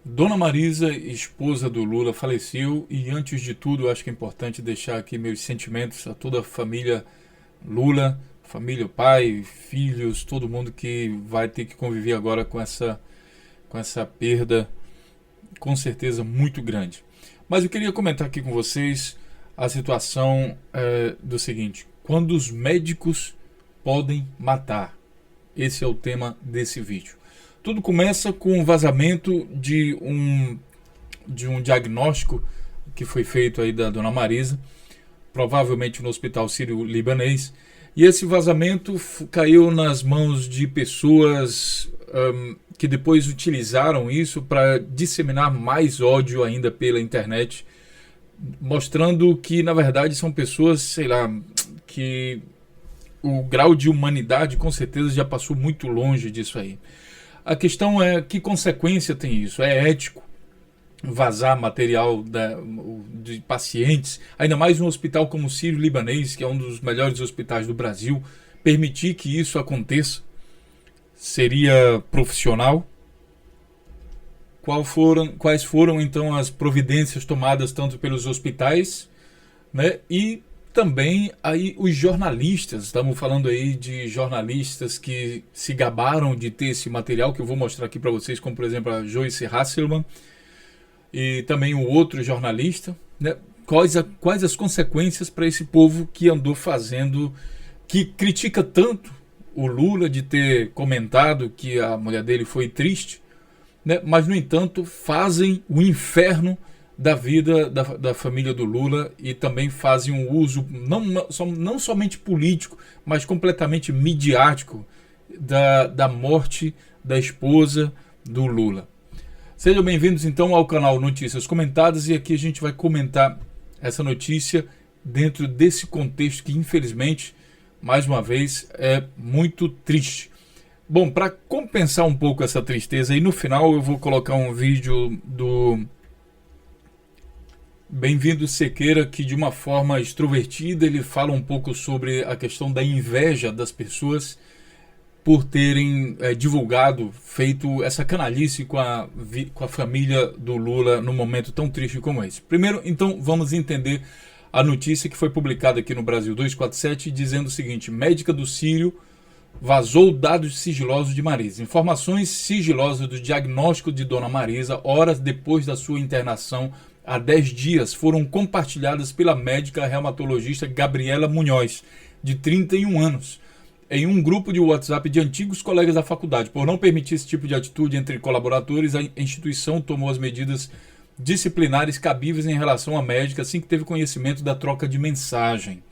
Dona Marisa, esposa do Lula, faleceu e antes de tudo, acho que é importante deixar aqui meus sentimentos a toda a família Lula, família, pai, filhos, todo mundo que vai ter que conviver agora com essa perda, com certeza muito grande. Mas eu queria comentar aqui com vocês a situação do seguinte: quando os médicos podem matar. Esse é o tema desse vídeo. Tudo começa com o vazamento de um diagnóstico que foi feito aí da Dona Marisa, provavelmente no Hospital Sírio-Libanês, e esse vazamento caiu nas mãos de pessoas que depois utilizaram isso para disseminar mais ódio ainda pela internet, mostrando que na verdade são pessoas, sei lá, que o grau de humanidade com certeza já passou muito longe disso aí. A questão é que consequência tem isso? É ético vazar material de pacientes, ainda mais um hospital como o Sírio-Libanês, que é um dos melhores hospitais do Brasil, permitir que isso aconteça? Seria profissional? Quais foram então as providências tomadas tanto pelos hospitais, né, e também aí os jornalistas? Estamos falando aí de jornalistas que se gabaram de ter esse material, que eu vou mostrar aqui para vocês, como por exemplo a Joyce Hasselman e também o outro jornalista, né? Quais as consequências para esse povo que andou fazendo, que critica tanto o Lula de ter comentado que a mulher dele foi triste, né? Mas no entanto fazem o inferno da vida da família do Lula e também fazem um uso não somente político, mas completamente midiático da morte da esposa do Lula. Sejam bem-vindos então ao canal Notícias Comentadas, e aqui a gente vai comentar essa notícia dentro desse contexto que infelizmente, mais uma vez, é muito triste. Bom, para compensar um pouco essa tristeza, e no final eu vou colocar um vídeo do Bem-vindo Sequeira, que de uma forma extrovertida ele fala um pouco sobre a questão da inveja das pessoas por terem divulgado, feito essa canalice com a família do Lula num momento tão triste como esse. Primeiro, então, vamos entender a notícia que foi publicada aqui no Brasil 247, dizendo o seguinte: médica do Sírio vazou dados sigilosos de Marisa. Informações sigilosas do diagnóstico de Dona Marisa, horas depois da sua internação há 10 dias, foram compartilhadas pela médica reumatologista Gabriela Munhoz, de 31 anos, em um grupo de WhatsApp de antigos colegas da faculdade. Por não permitir esse tipo de atitude entre colaboradores, a instituição tomou as medidas disciplinares cabíveis em relação à médica assim que teve conhecimento da troca de mensagem,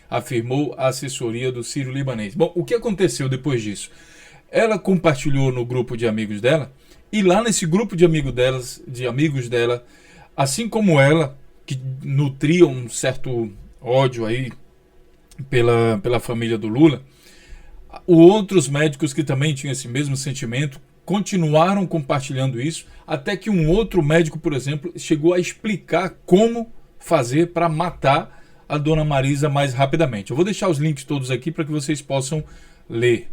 afirmou a assessoria do Sírio-Libanês. Bom, o que aconteceu depois disso? Ela compartilhou no grupo de amigos dela, e lá nesse grupo de amigos dela, assim como ela, que nutria um certo ódio aí pela família do Lula, outros médicos que também tinham esse mesmo sentimento continuaram compartilhando isso, até que um outro médico, por exemplo, chegou a explicar como fazer para matar a Dona Marisa mais rapidamente. Eu vou deixar os links todos aqui para que vocês possam ler.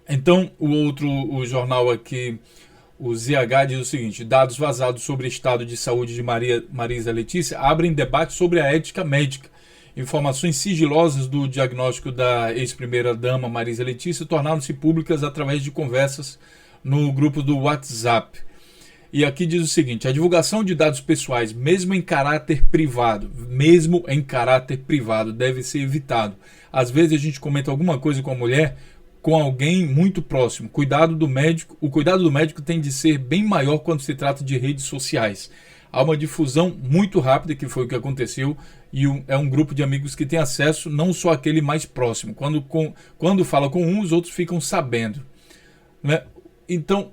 Então, o jornal aqui, o ZH, diz o seguinte: dados vazados sobre o estado de saúde de Marisa Letícia abrem debate sobre a ética médica. Informações sigilosas do diagnóstico da ex-primeira-dama Marisa Letícia tornaram-se públicas através de conversas no grupo do WhatsApp. E aqui diz o seguinte: a divulgação de dados pessoais, mesmo em caráter privado, deve ser evitado. Às vezes a gente comenta alguma coisa com a mulher, com alguém muito próximo. O cuidado do médico tem de ser bem maior quando se trata de redes sociais. Há uma difusão muito rápida, que foi o que aconteceu, e é um grupo de amigos que tem acesso, não só aquele mais próximo. Quando fala com um, os outros ficam sabendo, né? Então,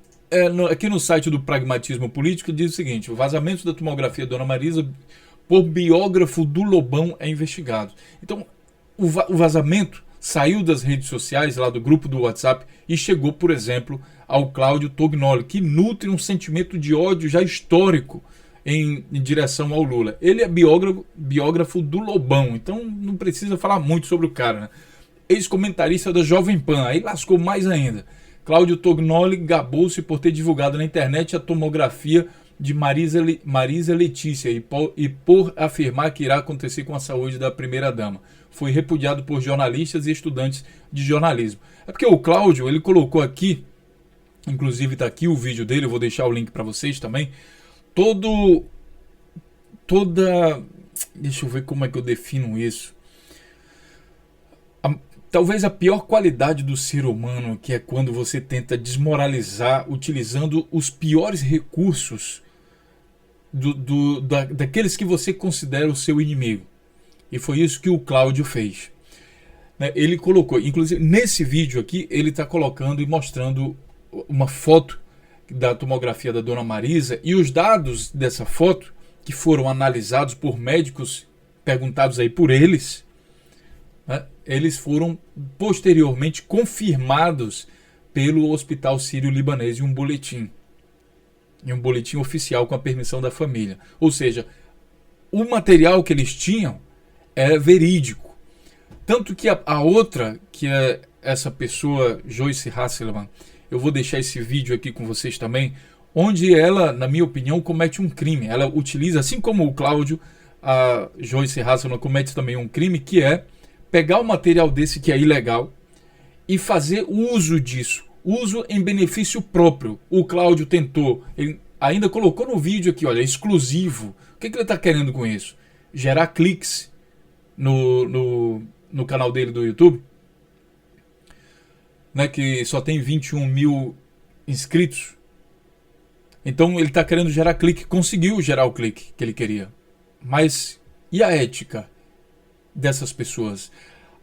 aqui no site do Pragmatismo Político diz o seguinte: o vazamento da tomografia da Dona Marisa por biógrafo do Lobão é investigado. Então, o vazamento saiu das redes sociais, lá do grupo do WhatsApp, e chegou, por exemplo, ao Cláudio Tognoli, que nutre um sentimento de ódio já histórico em direção ao Lula. Ele é biógrafo do Lobão, então não precisa falar muito sobre o cara, né? Ex-comentarista da Jovem Pan, aí lascou mais ainda. Cláudio Tognoli gabou-se por ter divulgado na internet a tomografia de Marisa Letícia e por afirmar que irá acontecer com a saúde da primeira-dama. Foi repudiado por jornalistas e estudantes de jornalismo. É porque o Cláudio, ele colocou aqui, inclusive está aqui o vídeo dele, eu vou deixar o link para vocês também, deixa eu ver como é que eu defino isso. Talvez a pior qualidade do ser humano, que é quando você tenta desmoralizar utilizando os piores recursos daqueles que você considera o seu inimigo. E foi isso que o Cláudio fez. Ele colocou, inclusive nesse vídeo aqui, ele está colocando e mostrando uma foto da tomografia da dona Marisa, e os dados dessa foto, que foram analisados por médicos perguntados aí por eles, né, eles foram posteriormente confirmados pelo Hospital Sírio-Libanês em um boletim oficial com a permissão da família. Ou seja, o material que eles tinham é verídico. Tanto que a outra, que é essa pessoa, Joyce Hasselman, eu vou deixar esse vídeo aqui com vocês também, onde ela, na minha opinião, comete um crime. Ela utiliza, assim como o Cláudio, a Joyce Hasselman comete também um crime, que é pegar um material desse que é ilegal e fazer uso disso, uso em benefício próprio. O Cláudio tentou, ele ainda colocou no vídeo aqui, olha, exclusivo. O que ele está querendo com isso? Gerar cliques no canal dele do YouTube, né, que só tem 21 mil inscritos. Então ele está querendo gerar clique, conseguiu gerar o clique que ele queria. Mas e a ética dessas pessoas?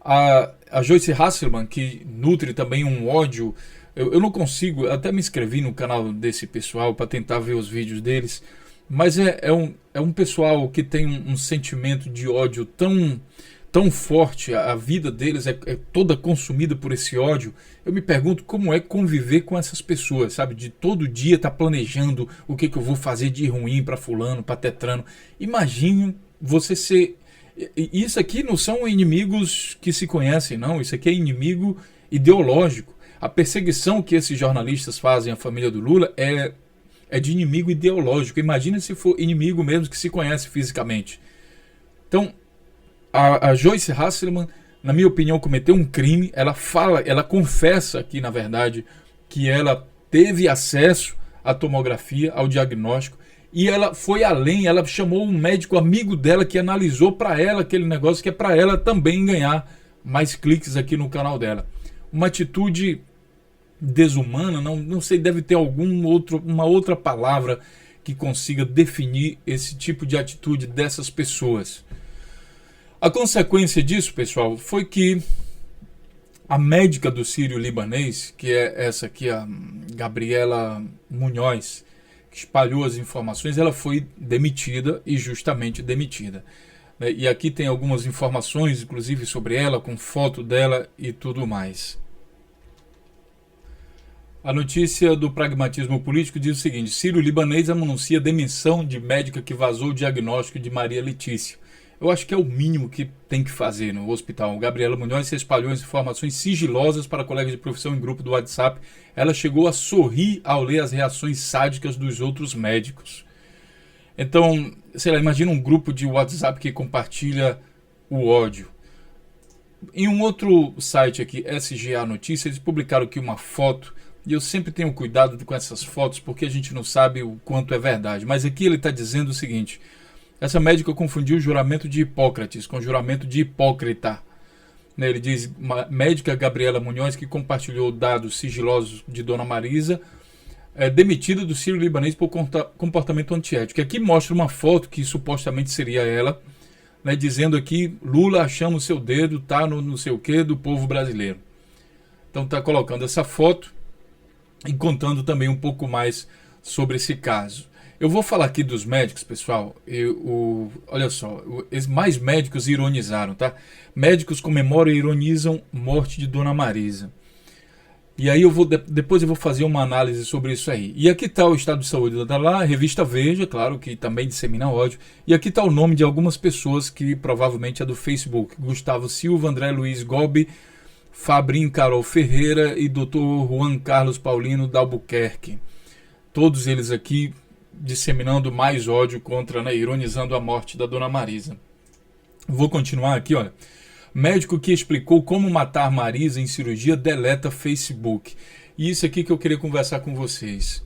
A Joyce Hasselman, que nutre também um ódio, eu não consigo, até me inscrevi no canal desse pessoal para tentar ver os vídeos deles, mas é um pessoal que tem um sentimento de ódio tão forte, a vida deles é toda consumida por esse ódio. Eu me pergunto como é conviver com essas pessoas, sabe? De todo dia estar planejando o que eu vou fazer de ruim para fulano, para tetrano. Imagine você ser... Isso aqui não são inimigos que se conhecem, não. Isso aqui é inimigo ideológico. A perseguição que esses jornalistas fazem à família do Lula é de inimigo ideológico. Imagina se for inimigo mesmo que se conhece fisicamente. Então, a Joyce Hasselman, na minha opinião, cometeu um crime. Ela confessa aqui, na verdade, que ela teve acesso à tomografia, ao diagnóstico, e ela foi além, ela chamou um médico amigo dela que analisou para ela aquele negócio, que é para ela também ganhar mais cliques aqui no canal dela. Uma atitude desumana, não sei, deve ter uma outra palavra que consiga definir esse tipo de atitude dessas pessoas. A consequência disso, pessoal, foi que a médica do Sírio-Libanês, que é essa aqui, a Gabriela Munhoz, que espalhou as informações, ela foi demitida, e justamente demitida. E aqui tem algumas informações, inclusive, sobre ela, com foto dela e tudo mais. A notícia do Pragmatismo Político diz o seguinte: Sírio-Libanês anuncia demissão de médica que vazou o diagnóstico de Maria Letícia. Eu acho que é o mínimo que tem que fazer no hospital. Gabriela Munhoz se espalhou as informações sigilosas para colegas de profissão em grupo do WhatsApp. Ela chegou a sorrir ao ler as reações sádicas dos outros médicos. Então, sei lá, imagina um grupo de WhatsApp que compartilha o ódio. Em um outro site aqui, SGA Notícias, eles publicaram aqui uma foto, e eu sempre tenho cuidado com essas fotos porque a gente não sabe o quanto é verdade. Mas aqui ele está dizendo o seguinte: essa médica confundiu o juramento de Hipócrates com o juramento de Hipócrita. Ele diz, médica Gabriela Munhoz, que compartilhou dados sigilosos de Dona Marisa, demitida do Sírio-Libanês por comportamento antiético. Aqui mostra uma foto que supostamente seria ela, né, dizendo aqui: Lula achamos seu dedo, tá no não sei o que do povo brasileiro. Então está colocando essa foto e contando também um pouco mais sobre esse caso. Eu vou falar aqui dos médicos, pessoal. Olha só, mais médicos ironizaram, tá? Médicos comemoram e ironizam morte de Dona Marisa. E aí depois eu vou fazer uma análise sobre isso aí. E aqui está o estado de saúde da lá, revista Veja, claro, que também dissemina ódio. E aqui está o nome de algumas pessoas que provavelmente é do Facebook: Gustavo Silva, André Luiz Gobi, Fabrim Carol Ferreira e Dr. Juan Carlos Paulino da Albuquerque. Todos eles aqui disseminando mais ódio contra, né, ironizando a morte da Dona Marisa. Vou continuar aqui, olha. Médico que explicou como matar Marisa em cirurgia deleta Facebook. E isso aqui que eu queria conversar com vocês.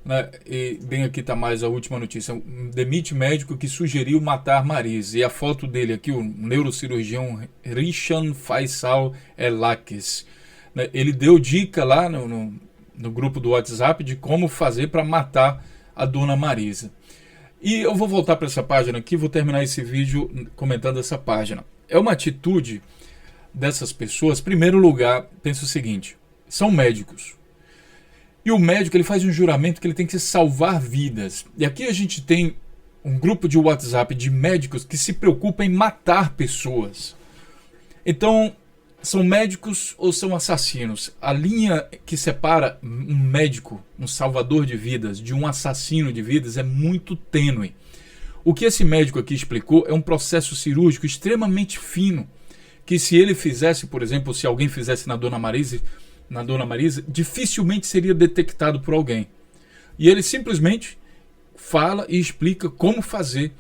Né? E bem, aqui está mais a última notícia. Demite médico que sugeriu matar Marisa. E a foto dele aqui, o neurocirurgião Rishan Faisal Elakis. Né? Ele deu dica lá no grupo do WhatsApp de como fazer para matar a Dona Marisa. E eu vou voltar para essa página aqui, vou terminar esse vídeo comentando essa página. É uma atitude dessas pessoas. Em primeiro lugar, pensa o seguinte, são médicos. E o médico, ele faz um juramento que ele tem que salvar vidas. E aqui a gente tem um grupo de WhatsApp de médicos que se preocupam em matar pessoas. Então, são médicos ou são assassinos? A linha que separa um médico, um salvador de vidas, de um assassino de vidas é muito tênue. O que esse médico aqui explicou é um processo cirúrgico extremamente fino, que se ele fizesse, por exemplo, se alguém fizesse na Dona Marisa, dificilmente seria detectado por alguém. E ele simplesmente fala e explica como fazer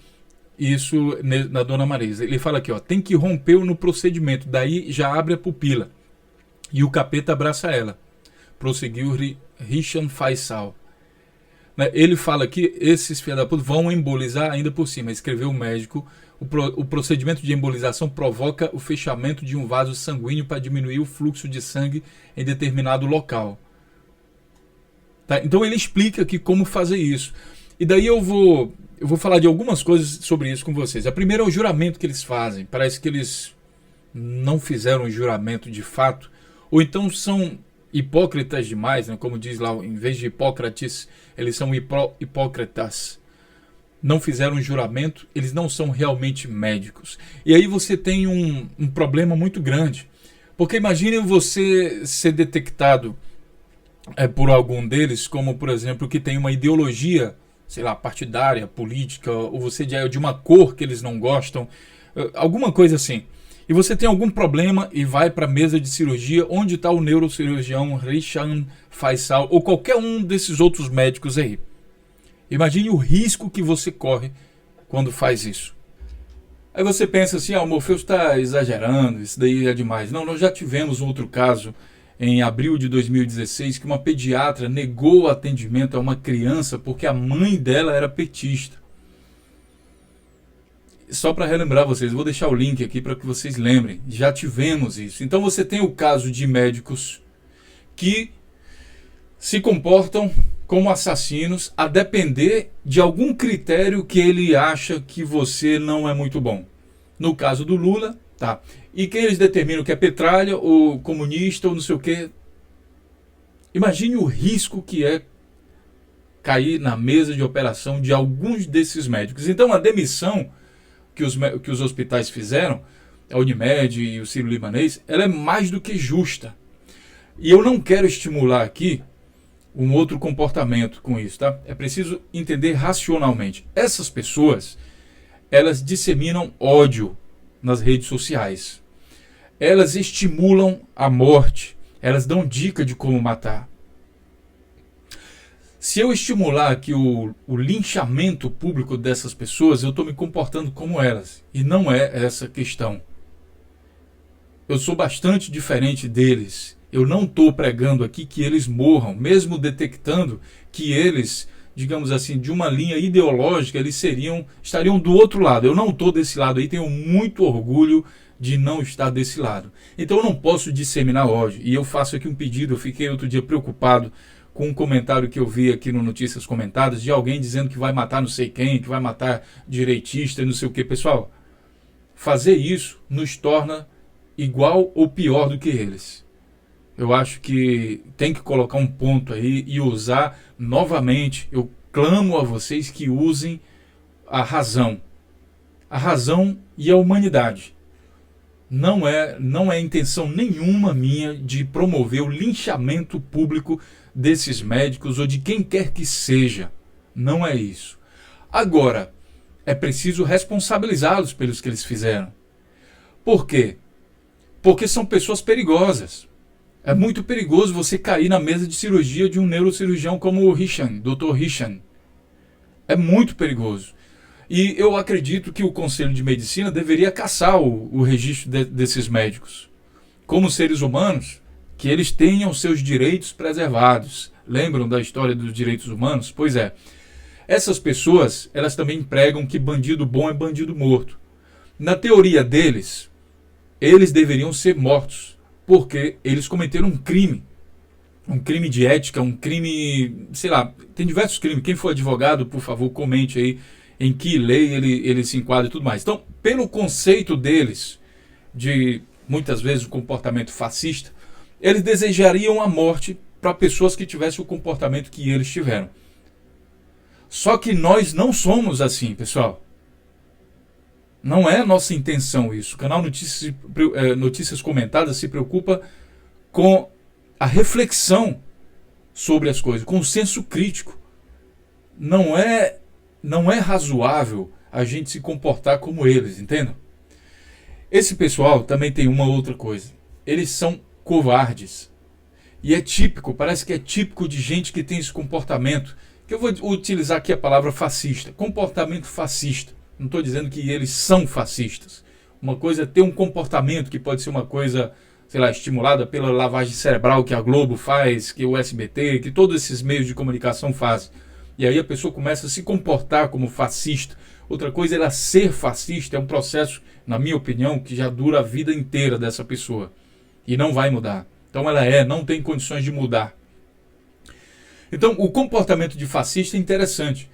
isso na Dona Marisa. Ele fala aqui, ó, tem que romper no procedimento, daí já abre a pupila e o capeta abraça ela. Prosseguiu Rishan Faisal. Ele fala que esses filhos da puta vão embolizar ainda por cima. Escreveu o médico, o procedimento de embolização provoca o fechamento de um vaso sanguíneo para diminuir o fluxo de sangue em determinado local. Tá? Então ele explica aqui como fazer isso. E daí eu vou falar de algumas coisas sobre isso com vocês. A primeira é o juramento que eles fazem. Parece que eles não fizeram um juramento de fato, ou então são hipócritas demais, né? Como diz lá, em vez de Hipócrates, eles são hipócritas. Não fizeram um juramento, eles não são realmente médicos. E aí você tem um problema muito grande. Porque imagine você ser detectado por algum deles, como por exemplo, que tem uma ideologia, sei lá, partidária, política, ou você é de uma cor que eles não gostam, alguma coisa assim. E você tem algum problema e vai para a mesa de cirurgia, onde está o neurocirurgião Rishan Faisal, ou qualquer um desses outros médicos aí. Imagine o risco que você corre quando faz isso. Aí você pensa assim, o Morpheus está exagerando, isso daí é demais. Não, nós já tivemos um outro caso, em abril de 2016, que uma pediatra negou o atendimento a uma criança porque a mãe dela era petista. Só para relembrar vocês, vou deixar o link aqui para que vocês lembrem. Já tivemos isso. Então você tem o caso de médicos que se comportam como assassinos a depender de algum critério que ele acha que você não é muito bom. No caso do Lula, tá. E quem eles determinam que é petralha ou comunista ou não sei o quê. Imagine o risco que é cair na mesa de operação de alguns desses médicos. Então a demissão que os hospitais fizeram, a Unimed e o Sírio-Libanês, ela é mais do que justa. E eu não quero estimular aqui um outro comportamento com isso, tá? É preciso entender racionalmente. Essas pessoas, elas disseminam ódio nas redes sociais. Elas estimulam a morte. Elas dão dica de como matar. Se eu estimular aqui o linchamento público dessas pessoas, eu estou me comportando como elas. E não é essa questão. Eu sou bastante diferente deles. Eu não estou pregando aqui que eles morram, mesmo detectando que eles, digamos assim, de uma linha ideológica, eles estariam do outro lado. Eu não estou desse lado aí, tenho muito orgulho de não estar desse lado. Então eu não posso disseminar ódio. E eu faço aqui um pedido, eu fiquei outro dia preocupado com um comentário que eu vi aqui no Notícias Comentadas, de alguém dizendo que vai matar não sei quem, que vai matar direitista e não sei o que. Pessoal, fazer isso nos torna igual ou pior do que eles. Eu acho que tem que colocar um ponto aí e usar novamente. Eu clamo a vocês que usem a razão. A razão e a humanidade. Não é intenção nenhuma minha de promover o linchamento público desses médicos ou de quem quer que seja. Não é isso. Agora, é preciso responsabilizá-los pelos que eles fizeram. Por quê? porque são pessoas perigosas. É muito perigoso você cair na mesa de cirurgia de um neurocirurgião como o Richan, Dr. Richan. É muito perigoso. E eu acredito que o Conselho de Medicina deveria caçar o registro desses médicos. Como seres humanos, que eles tenham seus direitos preservados. Lembram da história dos direitos humanos? Pois é. Essas pessoas, elas também pregam que bandido bom é bandido morto. Na teoria deles, eles deveriam ser mortos, porque eles cometeram um crime de ética, um crime, sei lá, tem diversos crimes. Quem for advogado, por favor, comente aí em que lei ele se enquadra e tudo mais. Então, pelo conceito deles, de muitas vezes o comportamento fascista, eles desejariam a morte para pessoas que tivessem o comportamento que eles tiveram. Só que nós não somos assim, pessoal. Não é nossa intenção isso. O canal Notícias Comentadas se preocupa com a reflexão sobre as coisas, com o senso crítico. Não é razoável a gente se comportar como eles, entendam? Esse pessoal também tem uma outra coisa. Eles são covardes. E é típico, parece que é típico de gente que tem esse comportamento, que eu vou utilizar aqui a palavra fascista. Comportamento fascista. Não estou dizendo que eles são fascistas. Uma coisa é ter um comportamento que pode ser uma coisa, sei lá, estimulada pela lavagem cerebral que a Globo faz, que o SBT, que todos esses meios de comunicação fazem. E aí a pessoa começa a se comportar como fascista. Outra coisa é ela ser fascista, é um processo, na minha opinião, que já dura a vida inteira dessa pessoa. E não vai mudar. Então ela não tem condições de mudar. Então o comportamento de fascista é interessante.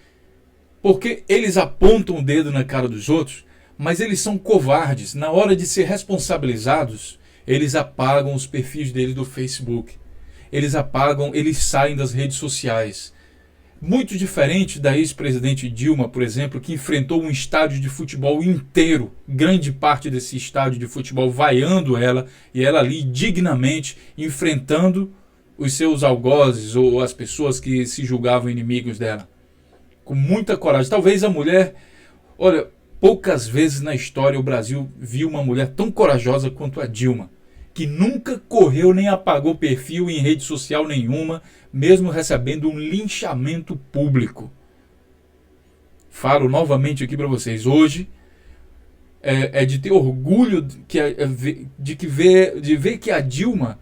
Porque eles apontam o dedo na cara dos outros, mas eles são covardes. Na hora de ser responsabilizados, eles apagam os perfis deles do Facebook. Eles apagam, eles saem das redes sociais. Muito diferente da ex-presidente Dilma, por exemplo, que enfrentou um estádio de futebol inteiro, grande parte desse estádio de futebol vaiando ela, e ela ali dignamente enfrentando os seus algozes ou as pessoas que se julgavam inimigos dela. Com muita coragem. Talvez a mulher... Olha, poucas vezes na história o Brasil viu uma mulher tão corajosa quanto a Dilma, que nunca correu nem apagou perfil em rede social nenhuma, mesmo recebendo um linchamento público. Falo novamente aqui para vocês. Hoje é de ter orgulho de ver que a Dilma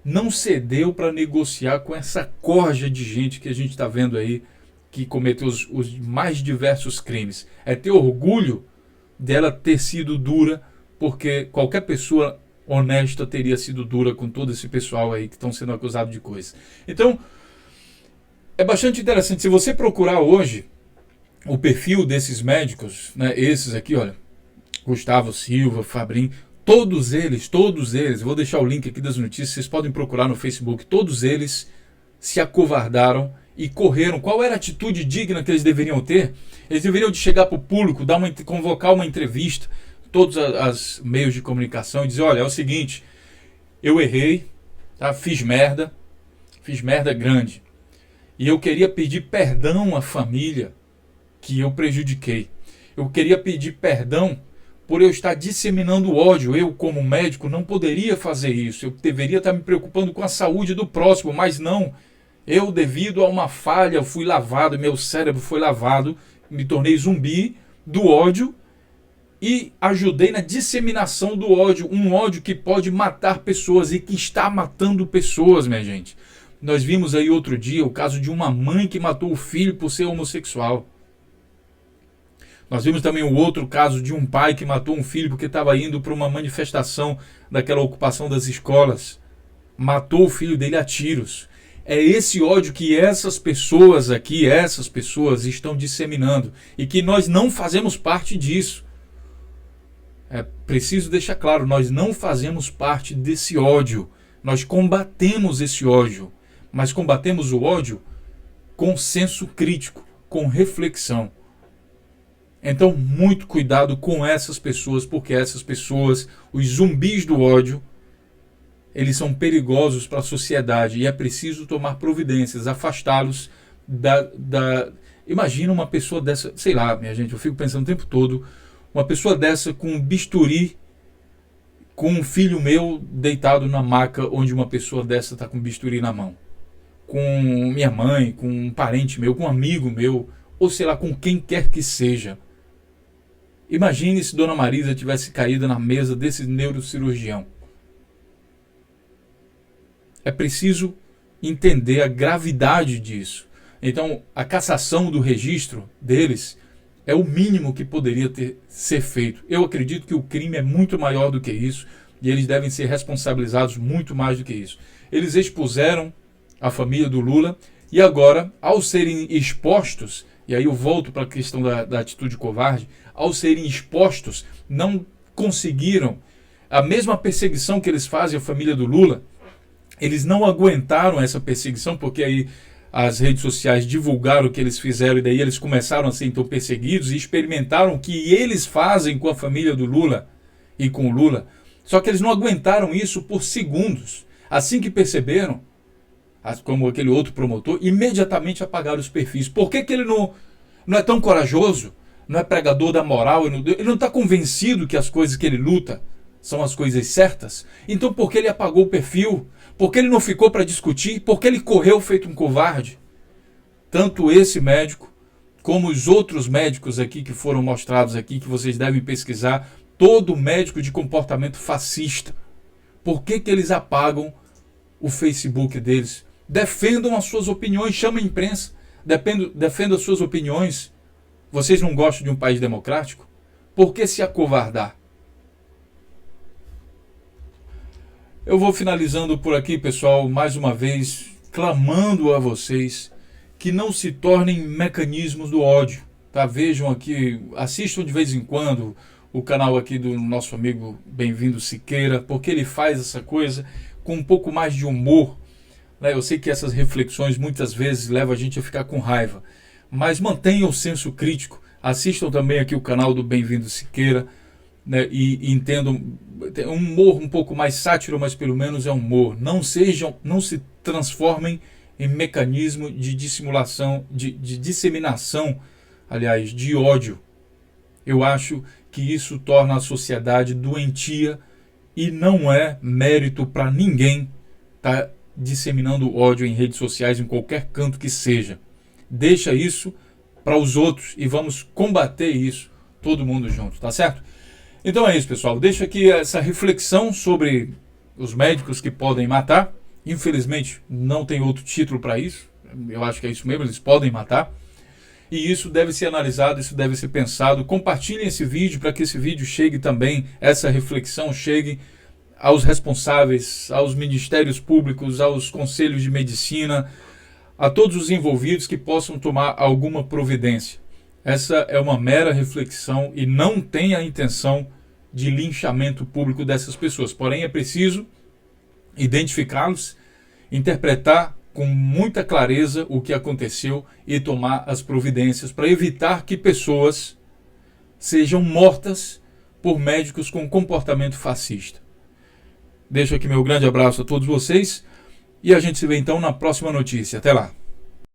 não cedeu para negociar com essa corja de gente que a gente está vendo aí, que cometeu os mais diversos crimes. É ter orgulho dela ter sido dura, porque qualquer pessoa honesta teria sido dura com todo esse pessoal aí que estão sendo acusados de coisas. Então, é bastante interessante. Se você procurar hoje o perfil desses médicos, né, esses aqui, olha, Gustavo Silva, Fabrim, todos eles, vou deixar o link aqui das notícias, vocês podem procurar no Facebook, todos eles se acovardaram e correram. Qual era a atitude digna que eles deveriam ter? Eles deveriam de chegar para o público, convocar uma entrevista, todos os meios de comunicação, e dizer, olha, é o seguinte, eu errei, tá? Fiz merda grande, e eu queria pedir perdão à família que eu prejudiquei. Eu queria pedir perdão por eu estar disseminando ódio. Eu, como médico, não poderia fazer isso. Eu deveria estar me preocupando com a saúde do próximo, mas não. Eu, devido a uma falha, fui lavado, meu cérebro foi lavado, me tornei zumbi do ódio e ajudei na disseminação do ódio. Um ódio que pode matar pessoas e que está matando pessoas, minha gente. Nós vimos aí outro dia o caso de uma mãe que matou o filho por ser homossexual. Nós vimos também o outro caso de um pai que matou um filho porque estava indo para uma manifestação daquela ocupação das escolas. Matou o filho dele a tiros. É esse ódio que essas pessoas aqui, estão disseminando. E que nós não fazemos parte disso. É preciso deixar claro, nós não fazemos parte desse ódio. Nós combatemos esse ódio. Mas combatemos o ódio com senso crítico, com reflexão. Então, muito cuidado com essas pessoas, porque essas pessoas, os zumbis do ódio, eles são perigosos para a sociedade e é preciso tomar providências, afastá-los da... Imagina uma pessoa dessa, sei lá, minha gente, eu fico pensando o tempo todo, uma pessoa dessa com um bisturi com um filho meu deitado na maca onde uma pessoa dessa está com bisturi na mão, com minha mãe, com um parente meu, com um amigo meu, ou sei lá, com quem quer que seja. Imagine se Dona Marisa tivesse caído na mesa desse neurocirurgião. É preciso entender a gravidade disso. Então, a cassação do registro deles é o mínimo que poderia ser feito. Eu acredito que o crime é muito maior do que isso e eles devem ser responsabilizados muito mais do que isso. Eles expuseram a família do Lula e agora, ao serem expostos, e aí eu volto para a questão da atitude covarde, ao serem expostos, não conseguiram a mesma perseguição que eles fazem à família do Lula. Eles não aguentaram essa perseguição, porque aí as redes sociais divulgaram o que eles fizeram e daí eles começaram a ser então perseguidos e experimentaram o que eles fazem com a família do Lula e com o Lula. Só que eles não aguentaram isso por segundos. Assim que perceberam, como aquele outro promotor, imediatamente apagaram os perfis. Por que ele não é tão corajoso? Não é pregador da moral? Ele não está convencido que as coisas que ele luta são as coisas certas? Então por que ele apagou o perfil? Por que ele não ficou para discutir? Por que ele correu feito um covarde? Tanto esse médico, como os outros médicos aqui que foram mostrados aqui, que vocês devem pesquisar, todo médico de comportamento fascista. Por que eles apagam o Facebook deles? Defendam as suas opiniões, chamem a imprensa, defendam as suas opiniões. Vocês não gostam de um país democrático? Por que se acovardar? Eu vou finalizando por aqui, pessoal, mais uma vez, clamando a vocês que não se tornem mecanismos do ódio. Tá? Vejam aqui, assistam de vez em quando o canal aqui do nosso amigo Bem-vindo Siqueira, porque ele faz essa coisa com um pouco mais de humor. Né? Eu sei que essas reflexões muitas vezes levam a gente a ficar com raiva, mas mantenham o senso crítico. Assistam também aqui o canal do Bem-vindo Siqueira, né? E entendam, um humor um pouco mais sátiro, mas pelo menos é humor. Não se transformem em mecanismo de dissimulação, de disseminação, aliás, de ódio. Eu acho que isso torna a sociedade doentia e não é mérito para ninguém estar disseminando ódio em redes sociais, em qualquer canto que seja. Deixa isso para os outros e vamos combater isso todo mundo junto, tá certo? Então é isso, pessoal. Deixo aqui essa reflexão sobre os médicos que podem matar. Infelizmente, não tem outro título para isso. Eu acho que é isso mesmo, eles podem matar. E isso deve ser analisado, isso deve ser pensado. Compartilhem esse vídeo para que esse vídeo chegue também, essa reflexão chegue aos responsáveis, aos ministérios públicos, aos conselhos de medicina, a todos os envolvidos que possam tomar alguma providência. Essa é uma mera reflexão e não tem a intenção de linchamento público dessas pessoas. Porém, é preciso identificá-los, interpretar com muita clareza o que aconteceu e tomar as providências para evitar que pessoas sejam mortas por médicos com comportamento fascista. Deixo aqui meu grande abraço a todos vocês e a gente se vê então na próxima notícia. Até lá!